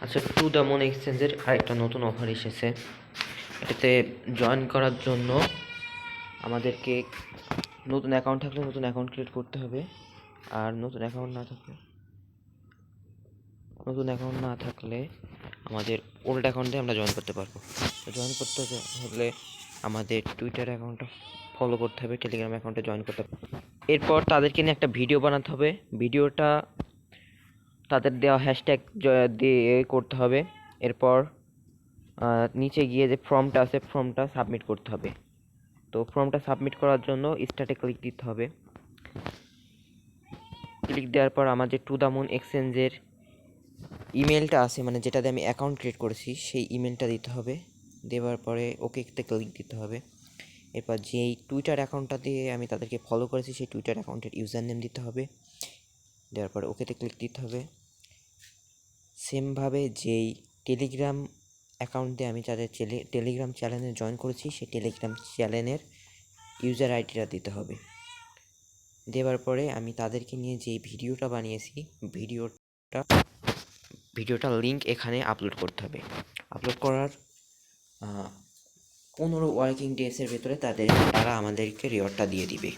আচ্ছা, to the moon এক্সচেঞ্জের আরেকটা নতুন অফার এসেছে। এটাতে জয়েন করার জন্য আমাদেরকে নতুন অ্যাকাউন্ট থাকলে নতুন অ্যাকাউন্ট ক্রিয়েট করতে হবে, আর নতুন অ্যাকাউন্ট না থাকলে আমাদের ওল্ড অ্যাকাউন্ট দিয়ে আমরা জয়েন করতে পারবো। তো জয়েন করতে হলে আমাদের টুইটার অ্যাকাউন্টটা ফলো করতে হবে, টেলিগ্রাম অ্যাকাউন্টে জয়েন করতে হবে। এরপর তাদেরকে নিয়ে একটা ভিডিও বানাতে হবে। ভিডিওটা তাদের দেওয়া হ্যাশট্যাগ দিয়ে করতে হবে। এরপর নিচে গিয়ে যে ফর্মটা আছে, ফর্মটা সাবমিট করতে হবে। তো ফর্মটা সাবমিট করার জন্য স্টার্টে ক্লিক দিতে হবে। ক্লিক দেওয়ার পর আমাদের টু দ্য মুন এক্সচেঞ্জের ইমেলটা আছে, মানে যেটা দিয়ে আমি অ্যাকাউন্ট ক্রিয়েট করেছি, সেই ইমেলটা দিতে হবে। দেওয়ার পরে ওকেতে ক্লিক দিতে হবে। এরপর যেই টুইটার অ্যাকাউন্টটা দিয়ে আমি তাদেরকে ফলো করেছি, সেই টুইটার অ্যাকাউন্টের ইউজার নেম দিতে হবে। দেওয়ার পরে ওকেতে ক্লিক দিতে হবে। সেমভাবে যেই টেলিগ্রাম অ্যাকাউন্ট দিয়ে আমি তাদের টেলিগ্রাম চ্যানেলে জয়েন করেছি, সেই টেলিগ্রাম চ্যানেলের ইউজার আইডিটা দিতে হবে। দেওয়ার পরে আমি তাদেরকে নিয়ে যেই ভিডিওটা বানিয়েছি, ভিডিওটার লিঙ্ক এখানে আপলোড করতে হবে। আপলোড করার 15 ওয়ার্কিং ডেজের ভেতরে তারা আমাদেরকে রিওয়ার্ডটা দিয়ে দিবে।